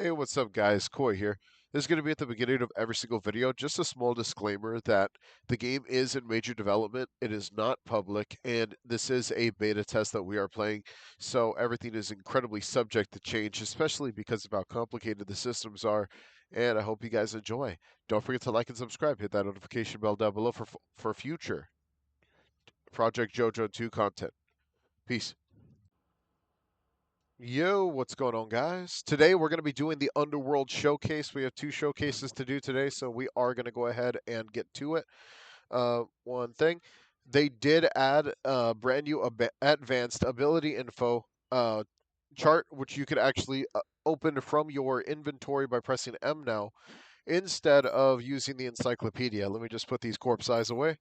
Hey, what's up, guys? Koi here. This is going to be at the beginning of every single video. Just a small disclaimer that the game is in major development. It is not public, and this is a beta test that we are playing. So everything is incredibly subject to change, especially because of how complicated the systems are. And I hope you guys enjoy. Don't forget to like and subscribe. Hit that notification bell down below for future Project Jojo 2 content. Peace. Yo, what's going on, guys? Today we're going to be doing the Underworld showcase. We have two showcases to do today, so we are going to go ahead and get to it. One thing, they did add brand new advanced ability info chart, which you could actually open from your inventory by pressing M now, instead of using the encyclopedia. Let me just put these corpse eyes away.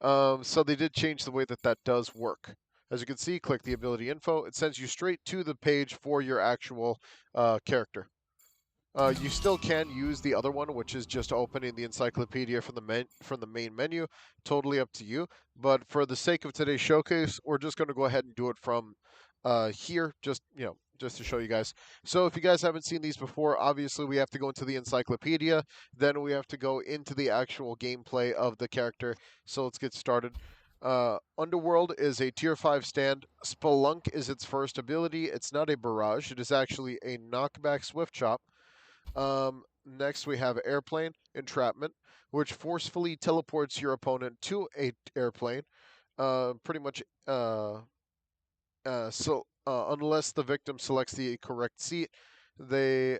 So they did change the way that that does work. As you can see, click the ability info. It sends you straight to the page for your actual character. You still can use the other one, which is just opening the encyclopedia from the main menu. Totally up to you. But for the sake of today's showcase, we're just going to go ahead and do it from here, just to show you guys. So if you guys haven't seen these before, obviously we have to go into the encyclopedia. Then we have to go into the actual gameplay of the character. So let's get started. Underworld is a tier 5 stand. Spelunk is its first ability. It's not a barrage. It is actually a knockback swift chop. Next, we have Airplane Entrapment, which forcefully teleports your opponent to a airplane. Pretty much, unless the victim selects the correct seat, they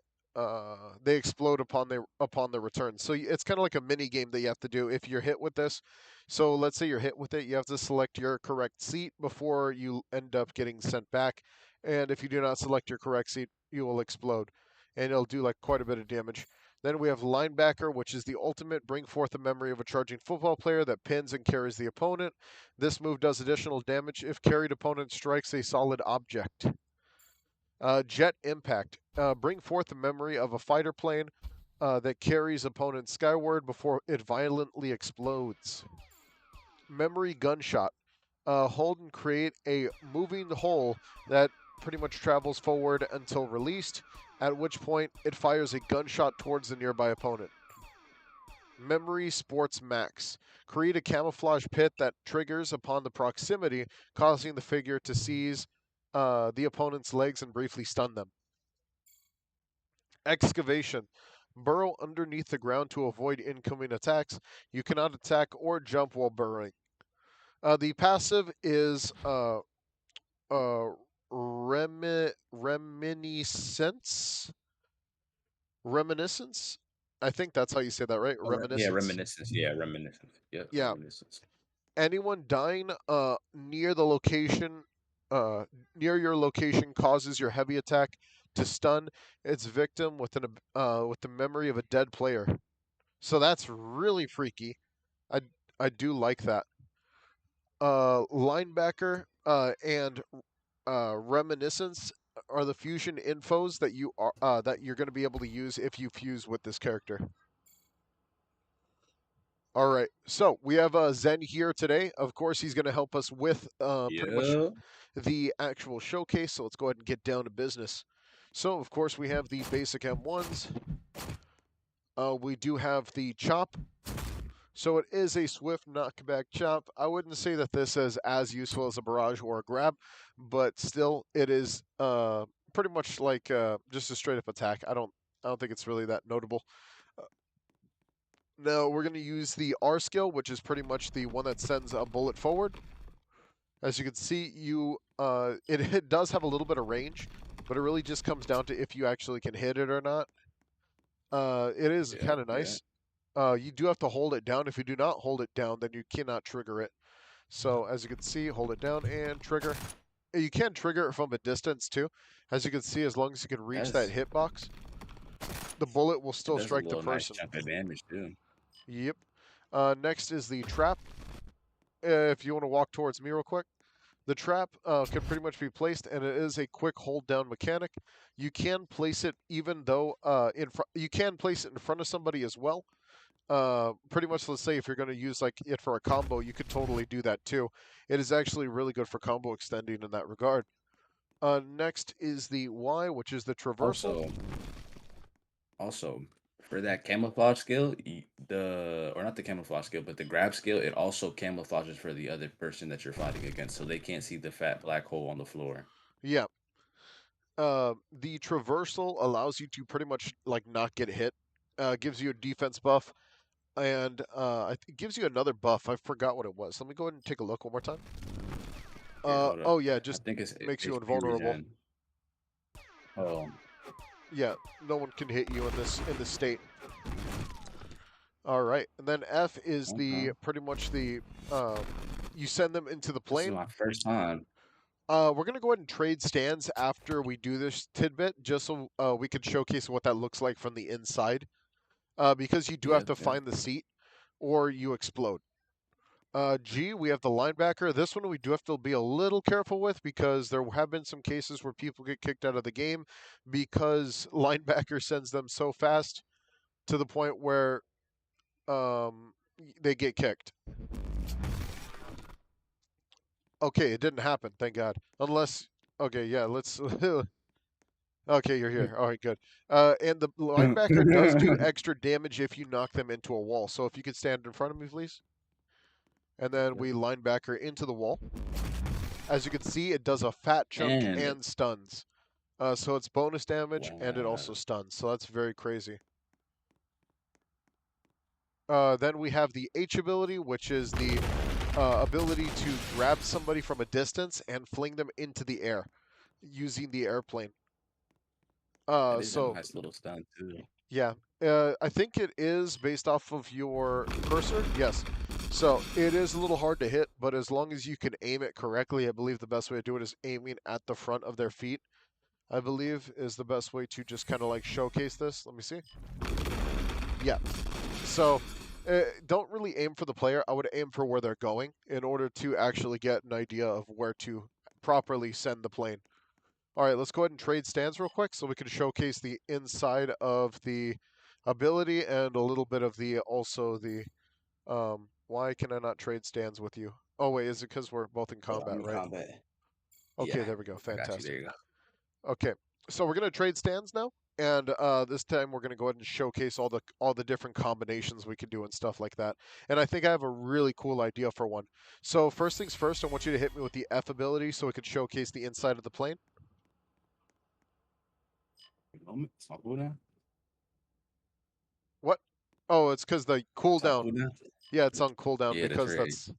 they explode upon their return. So it's kind of like a mini game that you have to do if you're hit with this. So let's say you're hit with it, you have to select your correct seat before you end up getting sent back. And if you do not select your correct seat, you will explode, and it'll do like quite a bit of damage. Then we have Linebacker, which is the ultimate bring forth the memory of a charging football player that pins and carries the opponent. This move does additional damage if carried opponent strikes a solid object. Jet Impact. Bring forth the memory of a fighter plane that carries opponent skyward before it violently explodes. Memory Gunshot. Hold and create a moving hole that pretty much travels forward until released, at which point it fires a gunshot towards the nearby opponent. Memory Sports Max. Create a camouflage pit that triggers upon the proximity, causing the figure to seize the opponent's legs and briefly stun them. Excavation. Burrow underneath the ground to avoid incoming attacks. You cannot attack or jump while burrowing. The passive is uh, reminiscence. Reminiscence. I think that's how you say that, right? Yeah, Reminiscence. reminiscence. Yeah, reminiscence. Yep, Yeah. reminiscence. Anyone dying near the location, uh, near your location, causes your heavy attack to stun its victim with the memory of a dead player. So that's really freaky. I I do like that. Linebacker and reminiscence are the fusion infos that you're going to be able to use if you fuse with this character. All right, so we have Zen here today. Of course, he's going to help us with pretty much Yeah. the actual showcase. So let's go ahead and get down to business. So, of course, we have the basic M1s. We do have the chop. So it is a swift knockback chop. I wouldn't say that this is as useful as a barrage or a grab, but still, it is pretty much like just a straight up attack. I don't think it's really that notable. Uh, Now we're going to use the R skill, which is pretty much the one that sends a bullet forward. As you can see, it does have a little bit of range, but it really just comes down to if you actually can hit it or not. It is Yeah, kind of yeah. nice. You do have to hold it down. If you do not hold it down, then you cannot trigger it. So as you can see, hold it down and trigger. You can trigger it from a distance too. As you can see, as long as you can reach that That's hitbox, the bullet will it still does a strike the little nice person. chunk of damage too. Yep. Next is the trap. If you want to walk towards me real quick. The trap can pretty much be placed, and it is a quick hold down mechanic. You can place it even though you can place it in front of somebody as well. Pretty much, let's say if you're going to use like it for a combo, you could totally do that too. It is actually really good for combo extending in that regard. Next is the Y, which is the traversal. Also, Also, for that camouflage skill, the or not the camouflage skill, but the grab skill, it also camouflages for the other person that you're fighting against, so they can't see the fat black hole on the floor. Yeah. The traversal allows you to pretty much like not get hit. Gives you a defense buff, and it gives you another buff. I forgot what it was. Let me go ahead and take a look one more time. Here, hold up. Oh yeah, I just think it's makes you HP invulnerable. regen. Oh, Yeah, no one can hit you in this state. All right, and then F is okay. the pretty much the um, you send them into the This is plane. my first time. We're gonna go ahead and trade stands after we do this tidbit, just so we can showcase what that looks like from the inside. Because you do have Yeah, to yeah. find the seat, or you explode. G, we have the linebacker. This one we do have to be a little careful with because there have been some cases where people get kicked out of the game because linebacker sends them so fast to the point where they get kicked. Okay, it didn't happen, thank God. Unless, okay, yeah, let's. Okay, you're here. All right, good. And the linebacker does do extra damage if you knock them into a wall. So if you could stand in front of me, please. And then we linebacker into the wall. As you can see, it does a fat chunk And and stuns. So it's bonus damage and it also wow, stuns. So that's very crazy. Then we have the H ability, which is the ability to grab somebody from a distance and fling them into the air using the airplane. that is a So nice little stun too. yeah, I think it is based off of your cursor. Yes. So it is a little hard to hit, but as long as you can aim it correctly, I believe the best way to do it is aiming at the front of their feet. I believe is the best way to just kind of like showcase this. Let me see. Yeah. So don't really aim for the player. I would aim for where they're going in order to actually get an idea of where to properly send the plane. All right, let's go ahead and trade stands real quick so we can showcase the inside of the ability and a little bit of the also the why can I not trade stands with you? Oh wait, is it because we're both in Oh, I'm combat, in right? combat. Okay, Yeah, there we go. I got you. Fantastic. There you go. Okay, so we're gonna trade stands now, and this time we're gonna go ahead and showcase all the different combinations we can do and stuff like that. And I think I have a really cool idea for one. So first things first, I want you to hit me with the F ability so we can showcase the inside of the plane. Moment. It's on cooldown. What? Oh, it's because the It's on cooldown. cooldown. Yeah, it's on cooldown Yeah, that's because ready. that's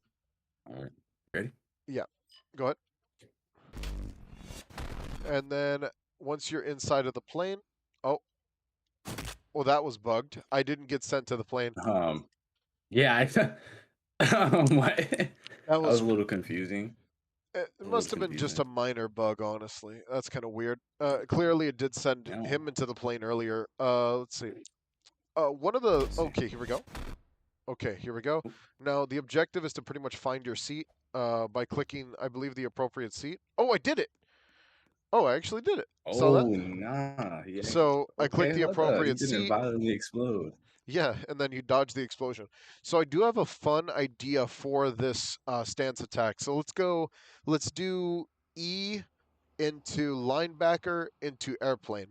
All right. Ready? yeah. Go ahead. And then once you're inside of the plane, oh, well that was bugged. I didn't get sent to the plane. Yeah, what? That That was was a little confusing. it A little must have been just a confusing. minor bug, honestly. That's kind of weird. Clearly, it did send No. him into the plane earlier. Let's see. One of the Let's see. okay, here we go. Okay, here we go. Now the objective is to pretty much find your seat by clicking, I believe, the appropriate seat. Oh, I did it. Oh, I actually did it. Saw that? Oh, nah. He actually. So I clicked Okay, the hold up. He appropriate didn't seat. violently explode. Yeah, and then you dodge the explosion. So I do have a fun idea for this stance attack. So let's go. Let's do E into linebacker into airplane.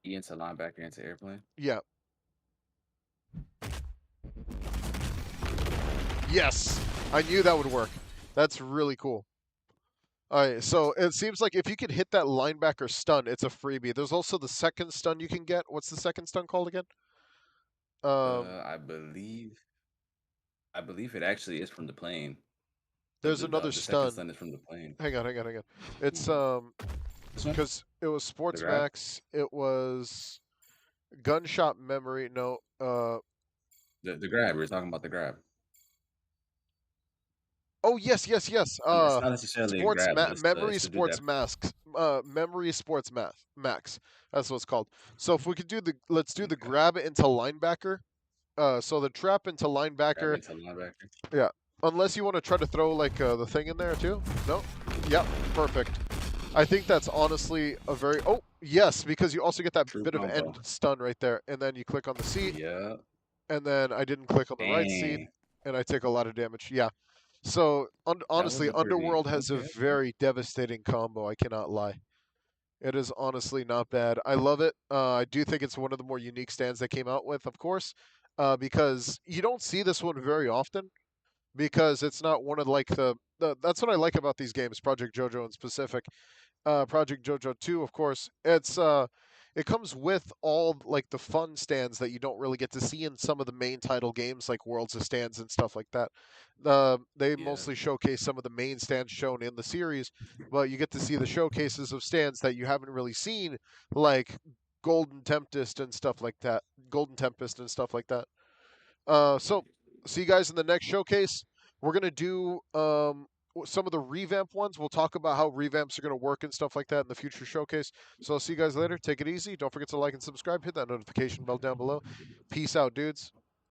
He into linebacker into airplane. Yeah. Yes. I knew that would work. That's really cool. All right, so it seems like if you can hit that linebacker stun, it's a freebie. There's also the second stun you can get. What's the second stun called again? Um, I believe it actually is from the plane. The there's the the, another the second stun. stun is from the plane. Hang on. It's Mhm. This one, because it was the Sports grab, Max. It was Gunshot Memory. No. the grab. We're talking about the grab. Oh yes. It's not necessarily a grab, but Memory it's to do Sports that. Masks. Memory Sports Max. That's what it's called. So if we could do the let's do the Okay, grab it into linebacker. So the trap into grab linebacker. into linebacker. Yeah. Unless you want to try to throw like the thing in there too. No. Yep. Perfect. I think that's honestly a very yes, because you also get that True bit of combo. end stun right there, and then you click on the seat, Yeah. and then I didn't click on the right seat, Dang. and I take a lot of damage. Yeah. So That was honestly, a pretty Underworld has a okay. Okay. very devastating combo. I cannot lie. It is honestly not bad. I love it. I do think it's one of the more unique stands they came out with, of course, because you don't see this one very often. Because it's not one of like the that's what I like about these games, Project Jojo in specific. Project Jojo 2, of course. It comes with all like the fun stands that you don't really get to see in some of the main title games like Worlds of Stands and stuff like that. They Yeah. mostly showcase some of the main stands shown in the series, but you get to see the showcases of stands that you haven't really seen, like Golden Tempest and stuff like that. Golden Tempest and stuff like that. So see you guys in the next showcase. We're gonna do some of the revamp ones. We'll talk about how revamps are gonna work and stuff like that in the future showcase. So I'll see you guys later. Take it easy. Don't forget to like and subscribe. Hit that notification bell down below. Peace out, dudes.